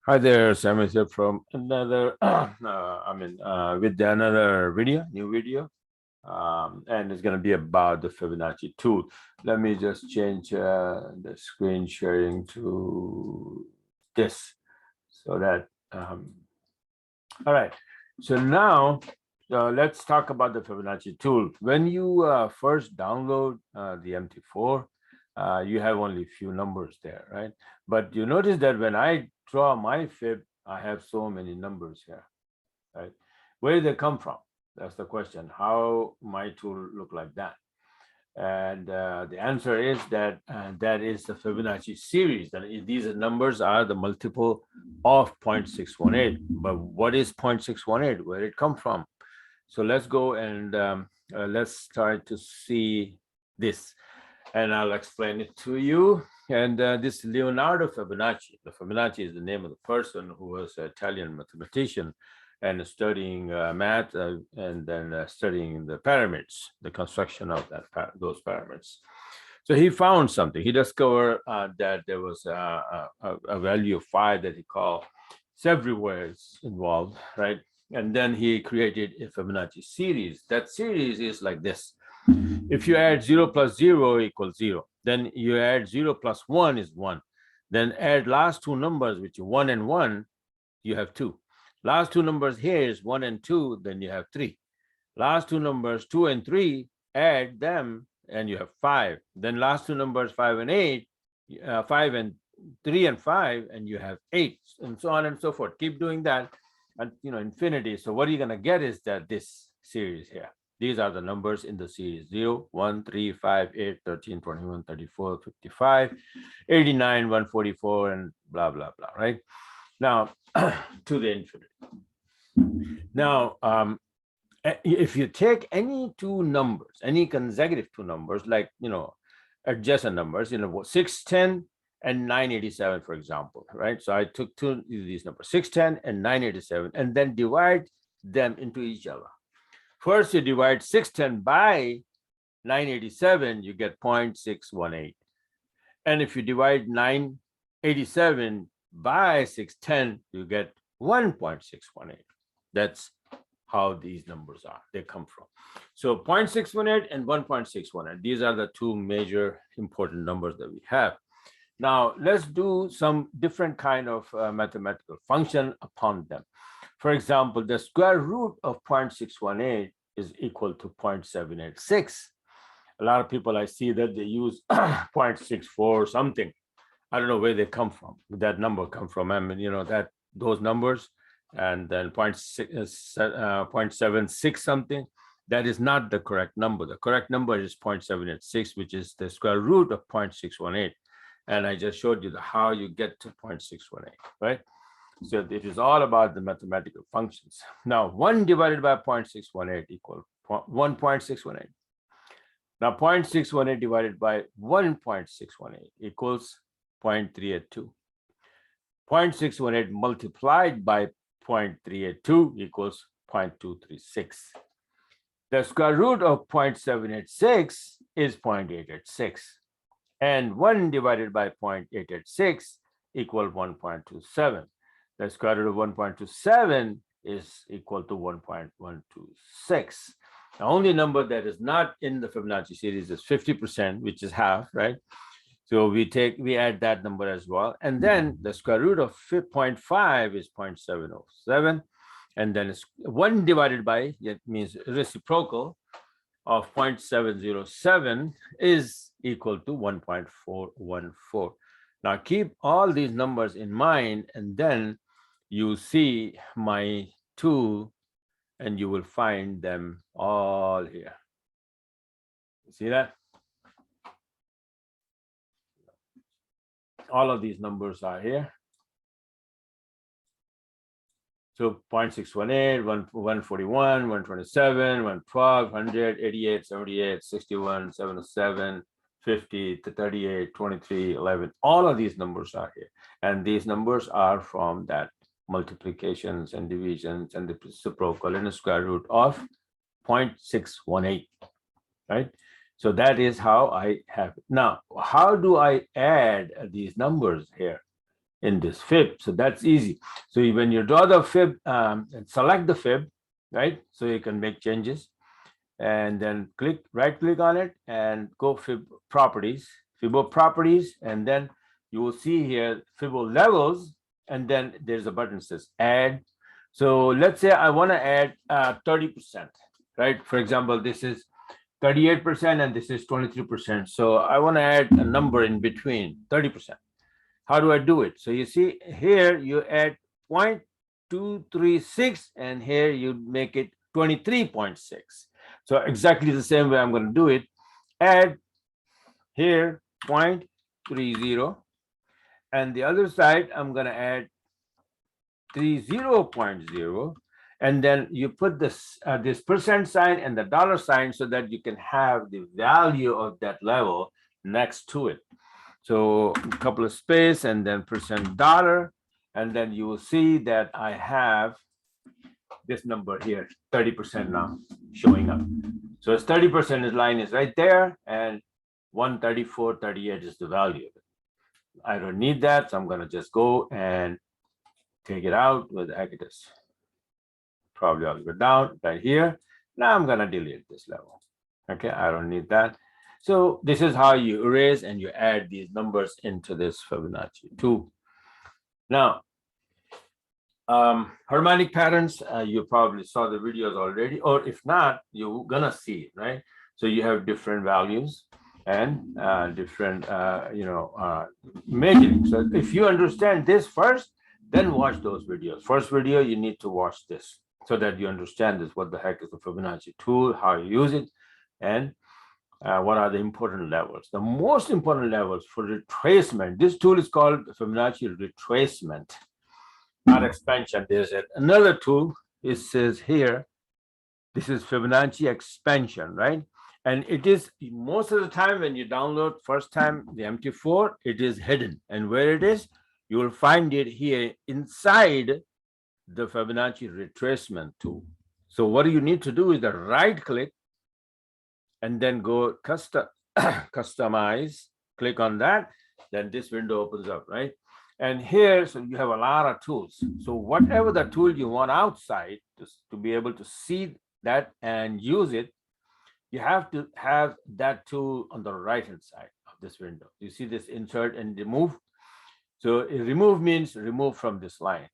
Hi there, Sam is here from another, with another video, new video, and it's going to be about the Fibonacci tool. Let me just change the screen sharing to this, so that, all right. So now let's talk about the Fibonacci tool. When you first download the MT4, you have only a few numbers there, right? But you notice that when I draw my fib, I have so many numbers here, right? Where did they come from? That's the question. How my tool look like that? And the answer is that that is the Fibonacci series. That these numbers are the multiple of 0.618. But what is 0.618? Where did it come from? So let's go and let's try to see this, and I'll explain it to you. And this Leonardo Fibonacci, the Fibonacci is the name of the person who was an Italian mathematician and studying math and then studying the pyramids, the construction of those pyramids. So he found something. He discovered that there was a value of 5 that he called everywhere is involved, right? And then he created a Fibonacci series. That series is like this. If you add 0 plus 0 equals 0, then you add 0 plus 1 is 1. Then add last two numbers, which are 1 and 1, you have 2. Last two numbers here is 1 and 2, then you have 3. Last two numbers, 2 and 3, add them, and you have 5. Then last two numbers, 5 and 8, 5 and 3 and 5, and you have 8, and so on and so forth. Keep doing that, and infinity. So what you're going to get is that this series here. These are the numbers in the series: 0, 1, 3, 5, 8, 13, 21, 34, 55, 89, 144, and blah, blah, blah, right? Now, to the infinity. Now, if you take any two numbers, any consecutive two numbers, like, adjacent numbers, 610 and 987, for example, right? So I took two of these numbers, 610 and 987, and then divide them into each other. First, you divide 610 by 987, you get 0.618. And if you divide 987 by 610, you get 1.618. That's how these numbers are. They come from. So 0.618 and 1.618. These are the two major important numbers that we have. Now, let's do some different kind of mathematical function upon them. For example, the square root of 0.618 is equal to 0.786. A lot of people, I see that they use 0.64 or something. I don't know where they come from. That number come from. I mean, that those numbers, and then 0.76 something. That is not the correct number. The correct number is 0.786, which is the square root of 0.618. And I just showed you how you get to 0.618, right? So it is all about the mathematical functions. Now, 1 divided by 0.618 equals 1.618. Now, 0.618 divided by 1.618 equals 0.382. 0.618 multiplied by 0.382 equals 0.236. The square root of 0.786 is 0.886. And 1 divided by 0.886 equals 1.27. The square root of 1.27 is equal to 1.126. The only number that is not in the Fibonacci series is 50%, which is half, right? So we add that number as well. And then the square root of 0.5 is 0.707. And then it's 1 divided by, it means reciprocal of 0.707 is equal to 1.414. Now keep all these numbers in mind, and then you see my tool, and you will find them all here. See that? All of these numbers are here. So 0.618, 141, 127, 112, 100, 88, 78, 61, 77, 50, 38, 23, 11. All of these numbers are here. And these numbers are from that multiplications and divisions and the reciprocal and the square root of 0.618, right? So that is how I have it. Now, how do I add these numbers here? in this fib. So that's easy. So when you draw the fib, and select the fib, right? So you can make changes, and then right click on it and go fib properties, Fibo properties, and then you will see here Fibo levels, and then there's a button that says add. So let's say I want to add 30%, right? For example, this is 38% and this is 23%. So I want to add a number in between 30%. How do I do it? So you see here you add 0.236 and here you make it 23.6. So exactly the same way I'm going to do it. Add here 0.30, and the other side I'm going to add 30.0, and then you put this this percent sign and the dollar sign so that you can have the value of that level next to it. So a couple of space and then $, and then you will see that I have this number here, 30% now showing up. So it's 30% line is right there, and 134.38 is the value of it. I don't need that, so I'm going to just go and take it out with Agatus. Probably I'll go down right here. Now I'm going to delete this level. Okay, I don't need that. So this is how you erase and you add these numbers into this Fibonacci tool. Now, harmonic patterns, you probably saw the videos already, or if not, you're gonna see it, right? So you have different values and different, measuring. So if you understand this first, then watch those videos. First video, you need to watch this so that you understand this, what the heck is the Fibonacci tool, how you use it, and what are the important levels. The most important levels for retracement, this tool is called Fibonacci retracement, not expansion. There's another tool, it says here, this is Fibonacci expansion, right? And it is most of the time when you download first time the MT4, it is hidden. And where it is, you will find it here inside the Fibonacci retracement tool. So what you need to do is the right click and then go customize, click on that, then this window opens up, right? And here, so you have a lot of tools. So whatever the tool you want outside to be able to see that and use it, you have to have that tool on the right-hand side of this window. You see this insert and remove. So remove means remove from this line.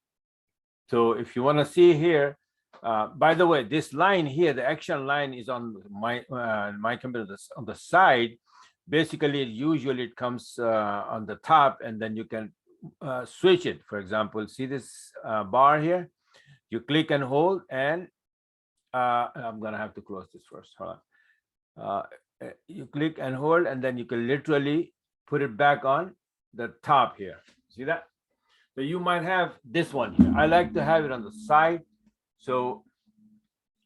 So if you want to see here, by the way, this line here, the action line is on my computer on the side. Basically, usually it comes on the top, and then you can switch it. For example, see this bar here? You click and hold, and I'm gonna have to close this first. Hold on. You click and hold, and then you can literally put it back on the top here. See that? So you might have this one here. I like to have it on the side. So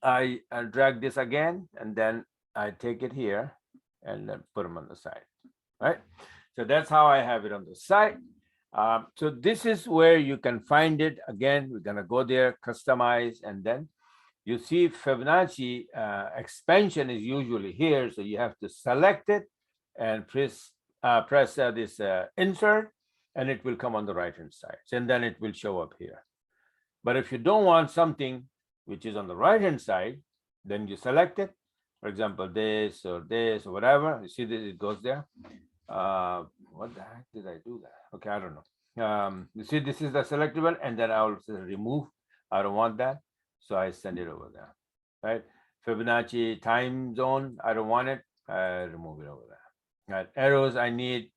I drag this again, and then I take it here and then put them on the side, right? So that's how I have it on the side. So this is where you can find it. Again, we're gonna go there, customize, and then you see Fibonacci expansion is usually here. So you have to select it and press this insert, and it will come on the right-hand side. And then it will show up here. But if you don't want something which is on the right-hand side, then you select it. For example, this or whatever. You see this, it goes there. What the heck did I do that? Okay, I don't know. You see, this is the selected one, and then I will say remove. I don't want that, so I send it over there, right? Fibonacci time zone, I don't want it. I remove it over there. Right. Arrows, I need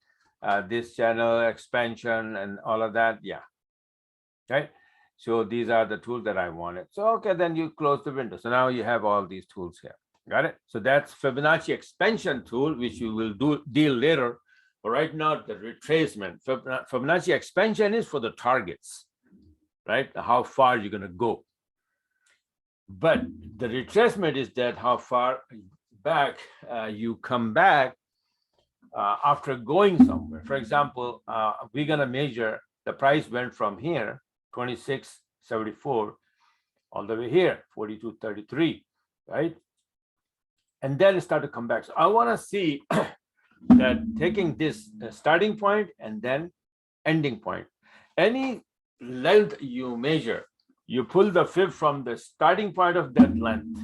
this channel expansion and all of that. Yeah, right. So these are the tools that I wanted. So okay, then you close the window. So now you have all these tools here. Got it? So that's Fibonacci expansion tool, which you will deal later. But right now, the retracement. Fibonacci expansion is for the targets, right? How far you're gonna go. But the retracement is that how far back you come back after going somewhere. For example, we're gonna measure the price went from here, 26.74, all the way here, 42.33, right? And then start to come back. So I want to see that taking this starting point and then ending point. any length you measure, you pull the fib from the starting point of that length,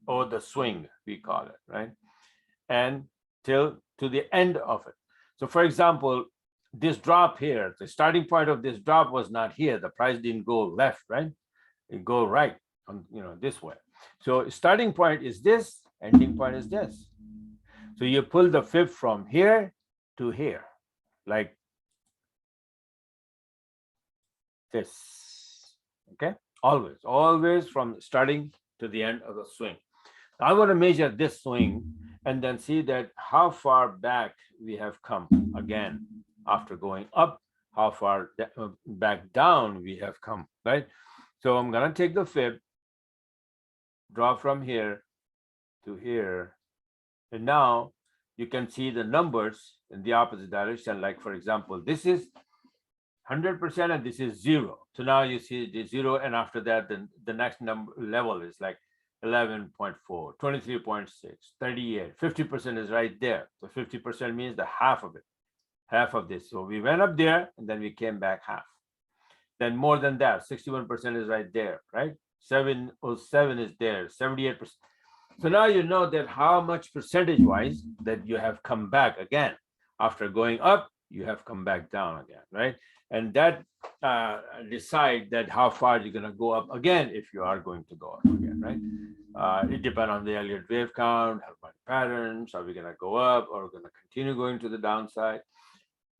or the swing, we call it, right? And till to the end of it. So for example, this drop here, the starting point of this drop was not here. The price didn't go left, right? It go right, this way. So starting point is this, ending point is this. So you pull the fib from here to here, like this, okay? Always from starting to the end of the swing. I want to measure this swing and then see that how far back we have come again after going up, how far back down we have come, right? So I'm going to take the fib, draw from here to here, and now you can see the numbers in the opposite direction. Like, for example, this is 100% and this is 0. So now you see the 0, and after that, then the next number level is like 11.4, 23.6, 38, 50% is right there. So 50% means the half of it, half of this. So we went up there and then we came back half. Then more than that, 61% is right there, right? 707 is there, 78%. So now you know that how much percentage-wise that you have come back again. After going up, you have come back down again, right? And that decide that how far you're going to go up again if you are going to go up again, right? It depends on the Elliott wave count, harmonic patterns. Are we going to go up or going to continue going to the downside?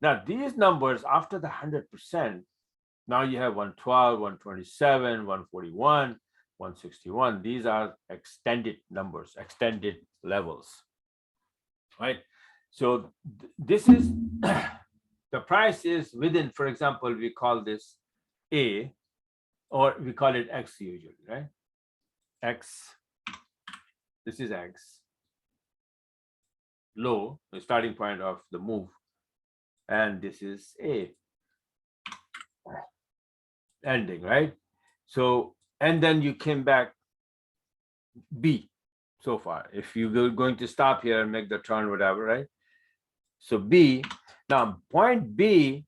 Now, these numbers after the 100%, now you have 112, 127, 141, 161. These are extended numbers, extended levels, right? So this is the price is within, for example, we call this A, or we call it X usually, right? X, this is X, low, the starting point of the move, and this is A, ending, right? So, and then you came back B so far. If you're going to stop here and make the turn, whatever, right? So B, now point B,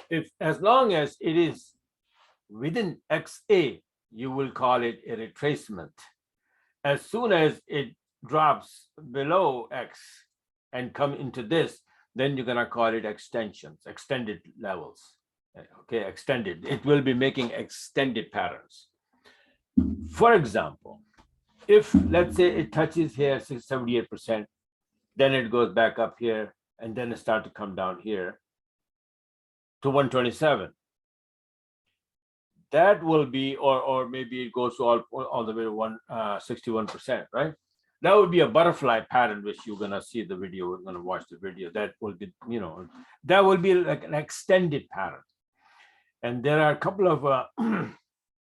if as long as it is within XA, you will call it a retracement. As soon as it drops below X and come into this, then you're gonna call it extensions, extended levels. Okay, extended. It will be making extended patterns. For example, if let's say it touches here 78%, then it goes back up here, and then it starts to come down here to 127. That will be, or maybe it goes to all the way to 61%, right? That would be a butterfly pattern, which you're gonna see the video. We're gonna watch the video. That will be, that will be like an extended pattern. And there are a couple of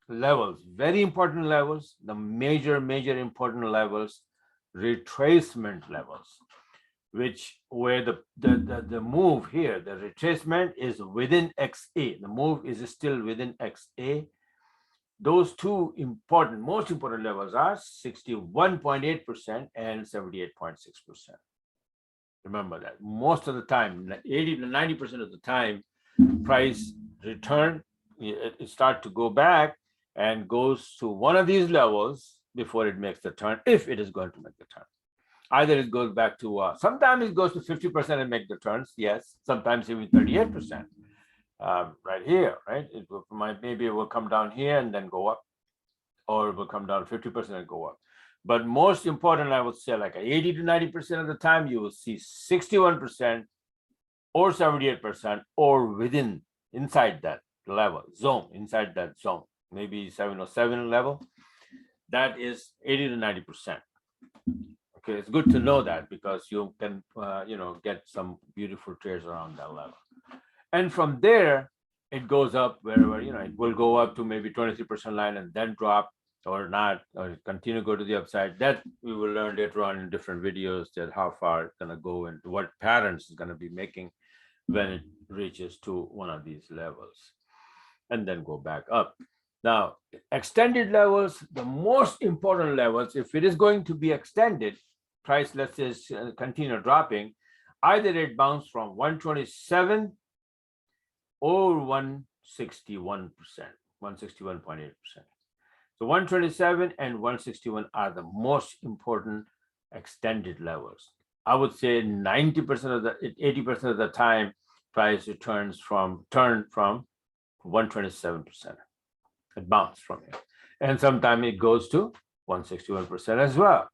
levels, very important levels, the major important levels, retracement levels, which where the move here, the retracement is within XA. The move is still within XA. Those two most important levels are 61.8% and 78.6%. Remember that. Most of the time, 80 to 90% of the time, price return, it starts to go back and goes to one of these levels before it makes the turn, if it is going to make the turn. Either it goes back to, sometimes it goes to 50% and make the turns, yes. Sometimes even 38%, right here, right? Maybe it will come down here and then go up, or it will come down 50% and go up. But most important, I would say like 80 to 90% of the time, you will see 61% or 78% or inside that level, zone, inside that zone, maybe 707 level. That is 80 to 90%. Okay, it's good to know that because you can, get some beautiful trades around that level. And from there, it goes up wherever, it will go up to maybe 23% line and then drop or not, or continue to go to the upside. That we will learn later on in different videos, that how far it's going to go and what patterns it's going to be making when it reaches to one of these levels, and then go back up. Now, extended levels, the most important levels, if it is going to be extended, price, let's say, continue dropping, either it bounced from 127 or 161%, 161.8%. So 127 and 161 are the most important extended levels. I would say 90% of the 80% of the time, price turn from 127%. It bounced from here. And sometimes it goes to 161% as well.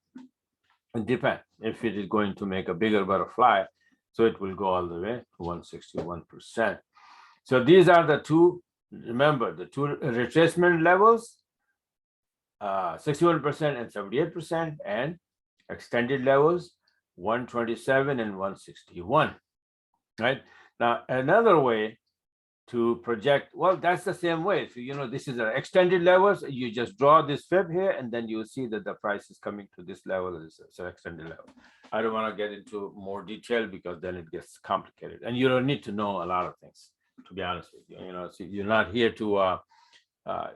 It depends. If it is going to make a bigger butterfly, so it will go all the way to 161%. So these are the two, remember, the two retracement levels, 61% and 78%, and extended levels, 127 and 161, right? Now, another way to project, well, that's the same way. So, this is an extended levels. You just draw this fib here, and then you see that the price is coming to this level. It's an extended level. I don't want to get into more detail because then it gets complicated. And you don't need to know a lot of things, to be honest with you. So you're not here to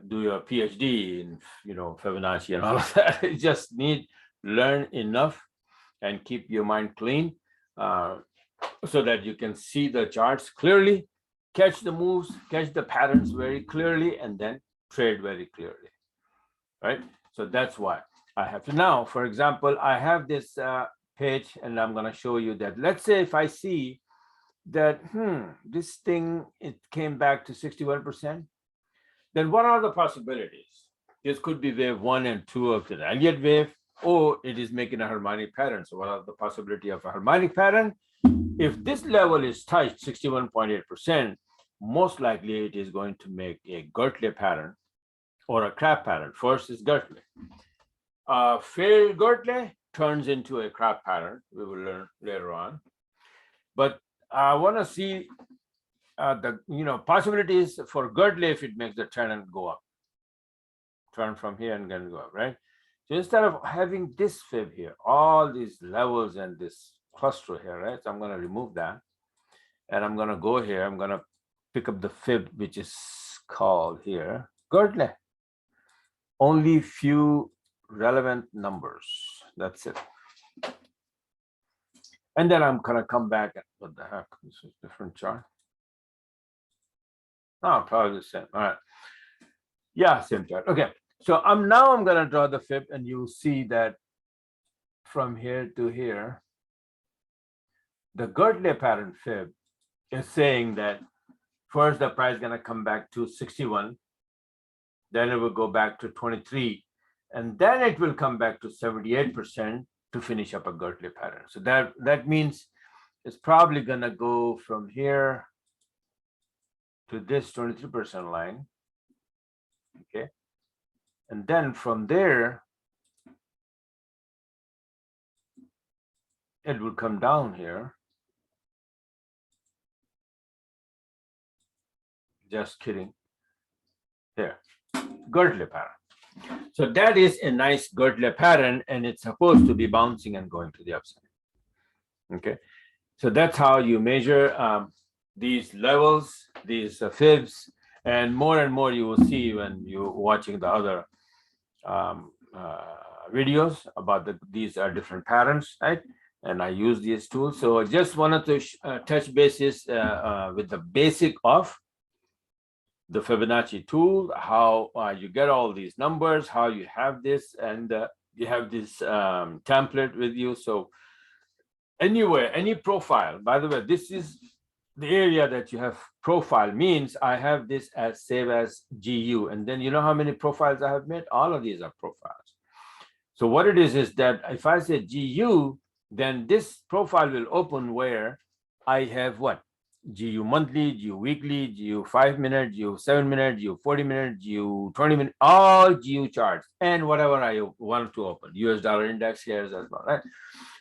do your PhD in, Fibonacci and all of that. You just need learn enough and keep your mind clean so that you can see the charts clearly, catch the moves, catch the patterns very clearly, and then trade very clearly, right? So that's why I have to now, for example, I have this page, and I'm going to show you that. Let's say if I see that, this thing, it came back to 61%, then what are the possibilities? This could be wave 1 and 2 of the Elliott wave, or it is making a harmonic pattern. So what are the possibility of a harmonic pattern? If this level is touched, 61.8%, most likely it is going to make a Gertley pattern or a crab pattern. First is Gertley. Failed Gertley turns into a crab pattern. We will learn later on. But I want to see the possibilities for Gertley if it makes the turn and go up. Turn from here and then go up, right? So instead of having this fib here, all these levels and this cluster here, right? So I'm going to remove that. And I'm going to go here. I'm going to pick up the fib, which is called here Gertley. Only few relevant numbers. That's it. And then I'm going to come back. What the heck? This is a different chart. Oh, probably the same. All right. Yeah, same chart. Okay. So I'm going to draw the fib, and you'll see that from here to here, the Gertley pattern fib is saying that first the price is going to come back to 61, then it will go back to 23, and then it will come back to 78% to finish up a Gertley pattern. So that means it's probably going to go from here to this 23% line, okay? And then from there, it will come down here. Just kidding. There, Gertley pattern. So that is a nice Gertley pattern, and it's supposed to be bouncing and going to the upside. Okay, so that's how you measure these levels, these fibs, and more you will see when you're watching the other videos about these are different patterns, right? And I use these tools. So I just wanted to touch bases with the basic of the Fibonacci tool, how you get all these numbers, how you have this, and you have this template with you. So anyway, any profile, by the way, this is the area that you have profile, means I have this as save as GU. And then you know how many profiles I have made? All of these are profiles. So what it is that if I say GU, then this profile will open where I have what? GU monthly, GU weekly, GU 5 minute, GU 7 minute, GU 40 minute, GU 20 minute, all GU charts, and whatever I want to open, US dollar index here as well, right?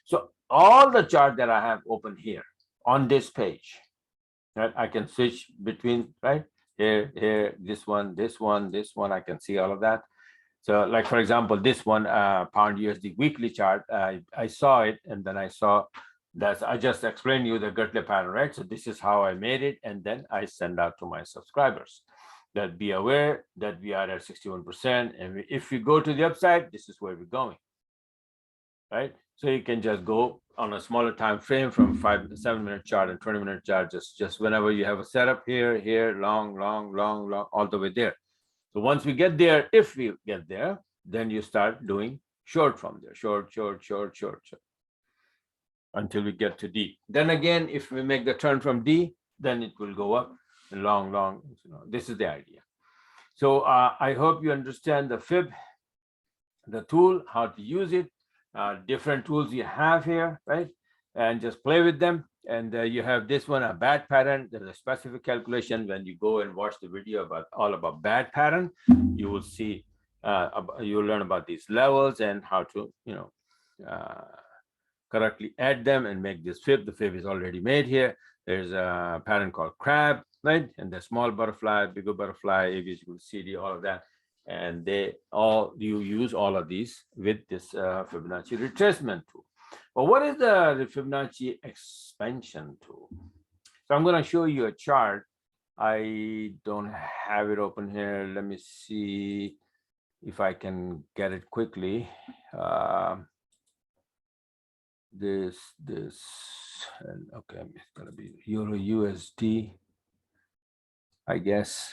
So all the charts that I have open here on this page, right? I can switch between, right? Here, this one, I can see all of that. So like, for example, this one, pound USD weekly chart, I saw it, and then I saw that I just explained you the Gertley pattern, right? So this is how I made it, and then I send out to my subscribers that be aware that we are at 61%, and if we go to the upside, this is where we're going, right? So you can just go on a smaller time frame from 7 minute chart and 20-minute chart, just whenever you have a setup here, long, all the way there. So once we get there, if we get there, then you start doing short from there, short, until we get to D. Then again, if we make the turn from D, then it will go up long. This is the idea. So I hope you understand the fib, the tool, how to use it, different tools you have here, right? And just play with them. And you have this one, a bad pattern. There's a specific calculation. When you go and watch the video all about bad pattern, you will see, you'll learn about these levels and how to, correctly add them and make this fib. The fib is already made here. There's a pattern called crab, right? And the small butterfly, bigger butterfly, ABCD, CD, all of that. And you use all of these with this Fibonacci retracement tool. But what is the Fibonacci expansion tool? So I'm going to show you a chart. I don't have it open here. Let me see if I can get it quickly. This, and okay, it's going to be Euro USD, I guess.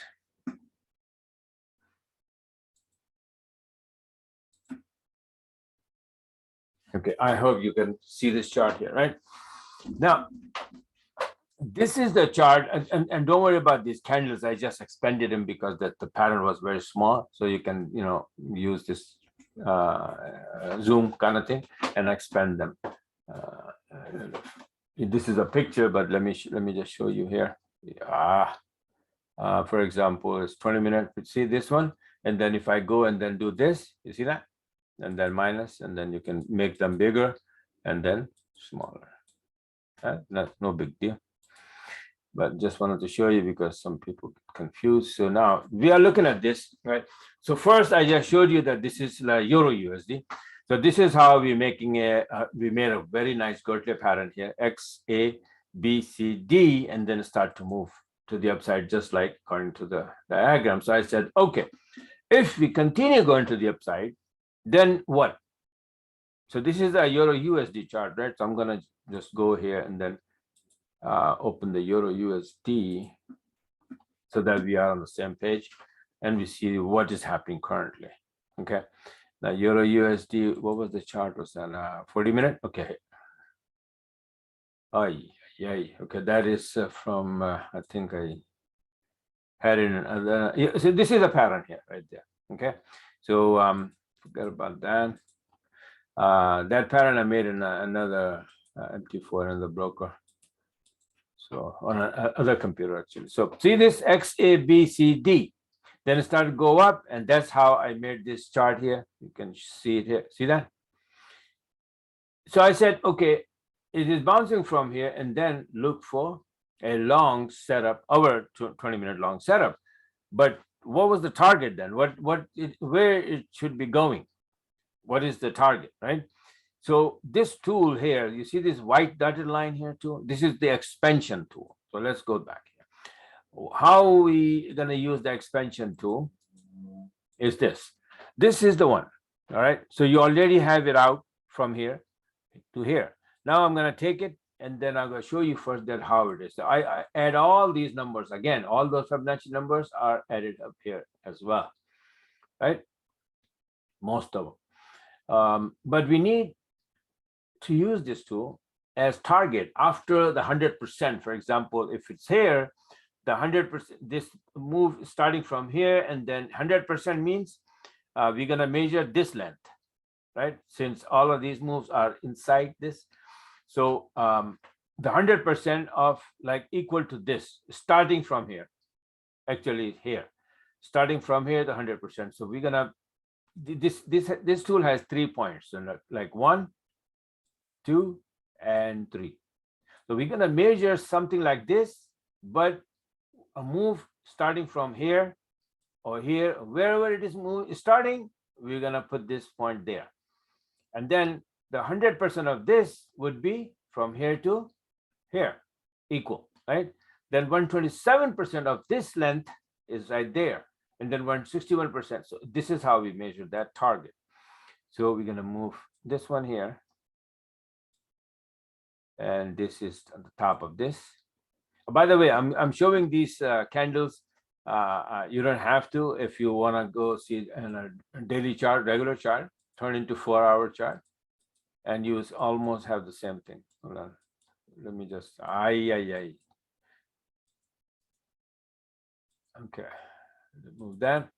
Okay, I hope you can see this chart here, right? Now, this is the chart, and don't worry about these candles. I just expanded them because the pattern was very small. So you can, use this zoom kind of thing and expand them. This is a picture, but let me just show you here. For example, it's 20 minutes. See this one, and then if I go and then do this, you see that, and then minus, and then you can make them bigger and then smaller. That's no big deal, but just wanted to show you because some people get confused. So now we are looking at this, right? So first, I just showed you that this is like Euro USD. So this is how we're making we made a very nice Gertley pattern here, X, A, B, C, D, and then start to move to the upside, just like according to the diagram. So I said, okay, if we continue going to the upside, then what? So this is a Euro USD chart, right? So I'm going to just go here and then open the Euro USD so that we are on the same page and we see what is happening currently. Okay. Now Euro USD, what was the chart? Was that 40 minute? Okay. Oh, yeah. Okay, that is from, I think I had it in so this is a pattern here, right there. Okay. So forget about that. That pattern I made in another MT4 in the broker. So on another computer actually. So see this X, A, B, C, D. Then it started to go up, and that's how I made this chart here. You can see it here. See that? So I said, okay, it is bouncing from here, and then look for a long setup, over 20-minute long setup. But what was the target then? Where it should be going? What is the target, right? So this tool here, you see this white dotted line here too? This is the expansion tool. So let's go back here. How we going to use the expansion tool is this. This is the one, all right? So you already have it out from here to here. Now I'm going to take it, and then I'm going to show you first that how it is. So I add all these numbers again. All those Fibonacci numbers are added up here as well, right? Most of them. But we need to use this tool as target after the 100%. For example, if it's here, the 100%, this move starting from here, and then 100% means we're going to measure this length, right? Since all of these moves are inside this. So the 100% of like equal to this, starting from here, actually here, starting from here, the 100%. So we're going to, this tool has 3 points, so like 1, 2, and 3. So we're going to measure something like this, but a move starting from here or here, wherever it is starting, we're going to put this point there. And then the 100% of this would be from here to here, equal, right? Then 127% of this length is right there, and then 161%. So this is how we measure that target. So we're going to move this one here, and this is on the top of this. By the way, I'm showing these candles. You don't have to. If you want to go see a daily chart, regular chart, turn into 4-hour chart, and you almost have the same thing. Hold on. Let me just, okay, remove that.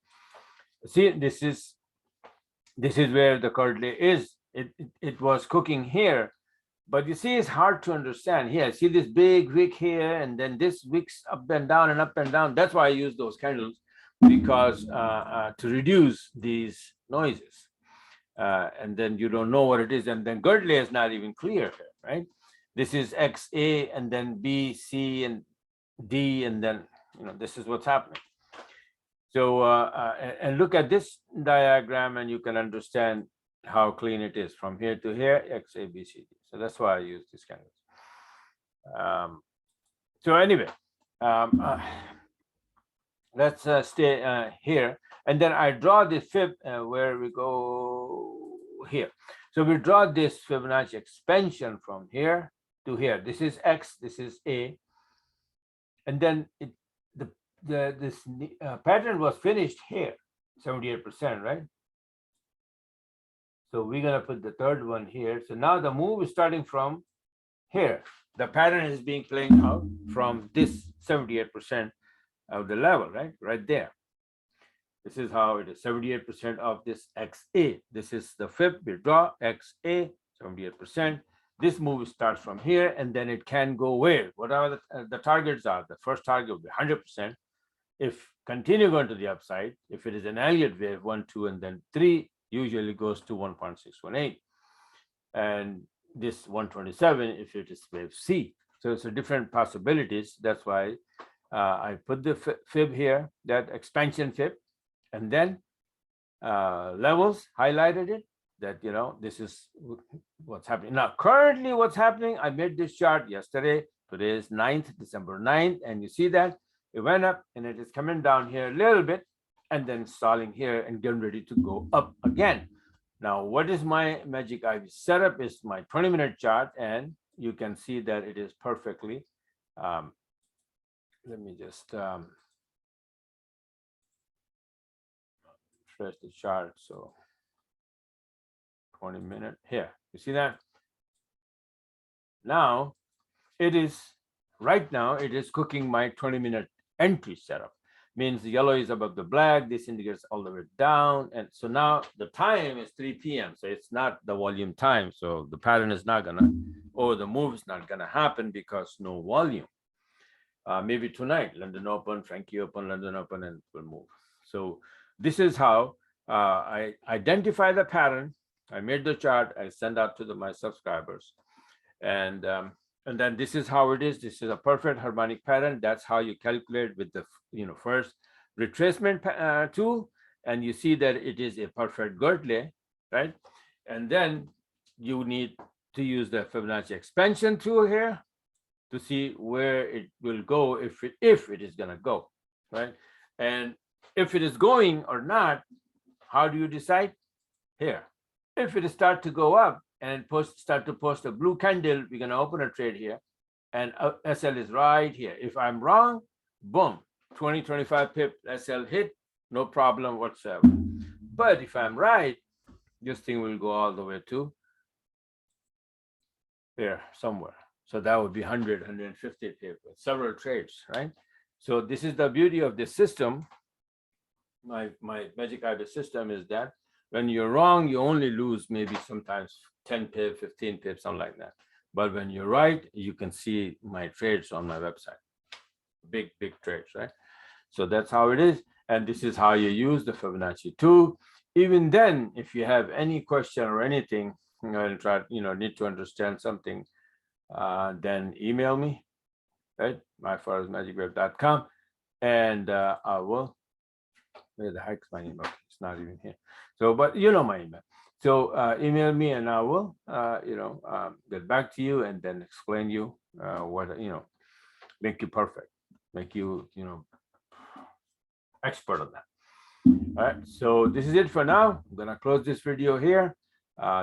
See, this is where the curdley is. It was cooking here, but you see, it's hard to understand here. See this big wick here, and then this wicks up and down and up and down. That's why I use those candles, because to reduce these noises. And then you don't know what it is, and then Girdley is not even clear here, right? This is XA, and then B, C, and D, and then this is what's happening. So and look at this diagram, and you can understand how clean it is from here to here, X, A, B, C, D. So that's why I use this kind of. So anyway, let's stay here, and then I draw this fib where we go here. So we draw this Fibonacci expansion from here to here. This is X, this is A, and then this pattern was finished here, 78%, right? So we're gonna put the third one here. So now the move is starting from here. The pattern is being playing out from this 78% of the level, right? Right there. This is how it is, 78% of this XA. This is the fib, we draw XA, 78%. This move starts from here, and then it can go where? Whatever the targets are. The first target will be 100%. If continue going to the upside, if it is an Elliott wave, 1, 2, and then 3, usually goes to 1.618. And this 127 if it is wave C. So it's a different possibilities. That's why I put the fib here, that expansion fib, and then levels, highlighted it, that this is what's happening. Now currently what's happening, I made this chart yesterday. Today is 9th, December 9th, and you see that it went up and it is coming down here a little bit, and then stalling here and getting ready to go up again. Now, what is my Magic Ivy setup is my 20-minute chart, and you can see that it is perfectly. Let me just refresh the chart. So 20-minute here, you see that? Now, right now, it is cooking my 20-minute entry setup. Means the yellow is above the black, this indicates all the way down. And so now the time is 3 p.m. So it's not the volume time. So the pattern is not gonna, or the move is not gonna happen because no volume. Maybe tonight, London Open, Frankie Open, London Open, and it will move. So this is how I identify the pattern. I made the chart, I send out to my subscribers. And then this is how it is. This is a perfect harmonic pattern. That's how you calculate with the first retracement tool, and you see that it is a perfect girdley, right? And then you need to use the Fibonacci expansion tool here to see where it will go, if it is going to go, right? And if it is going or not, how do you decide? Here, if it start to go up and start to post a blue candle, we're going to open a trade here, and SL is right here. If I'm wrong, boom, 20, 25 pip SL hit, no problem whatsoever. But if I'm right, this thing will go all the way to here somewhere. So that would be 100, 150 pip, several trades, right? So this is the beauty of this system. My Magic Ivy system is that when you're wrong, you only lose maybe sometimes 10 pip, 15 pips, something like that. But when you're right, you can see my trades on my website. Big trades, right? So that's how it is. And this is how you use the Fibonacci tool. Even then, if you have any question or anything, and try, need to understand something, then email me, right? myforestmagicweb.com, and I will. Where the heck's my email? It's not even here. So, but my email. So email me, and I will, get back to you and then explain you what make you perfect, make you expert on that. All right. So this is it for now. I'm gonna close this video here.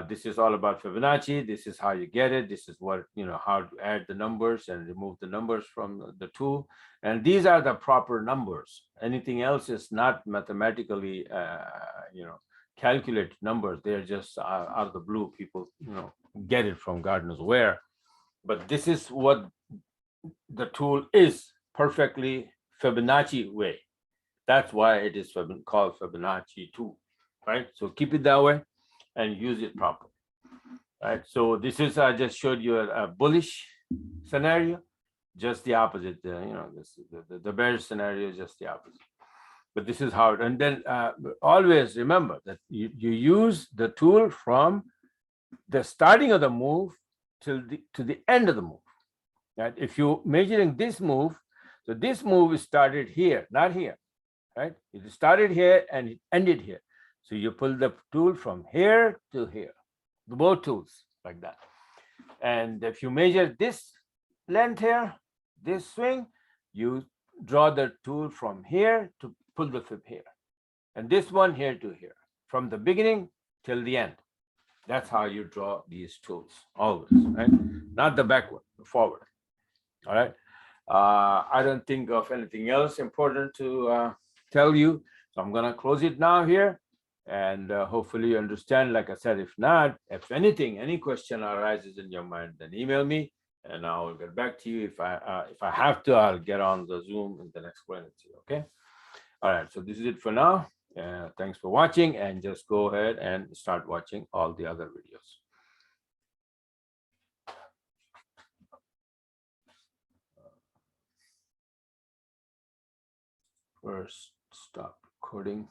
This is all about Fibonacci. This is how you get it. This is what, how to add the numbers and remove the numbers from the tool. And these are the proper numbers. Anything else is not mathematically, calculated numbers. They're just out of the blue. People, get it from God knows where. But this is what the tool is, perfectly Fibonacci way. That's why it is called Fibonacci tool, right? So keep it that way and use it properly, right? So this is, I just showed you a bullish scenario, just the opposite. The bearish scenario is just the opposite. But this is how it, and then always remember that you use the tool from the starting of the move to the end of the move, right? If you're measuring this move, so this move is started here, not here, right? It started here and it ended here. So you pull the tool from here to here, both tools like that. And if you measure this length here, this swing, you draw the tool from here to pull the fib here. And this one here to here, from the beginning till the end. That's how you draw these tools, always, right? Not the backward, the forward. All right. I don't think of anything else important to tell you. So I'm going to close it now here. And hopefully you understand. Like I said, if not, if anything, any question arises in your mind, then email me and I'll get back to you. If I have to, I'll get on the Zoom and then explain it to you. Okay. All right. So this is it for now. Thanks for watching, and just go ahead and start watching all the other videos. First, stop recording.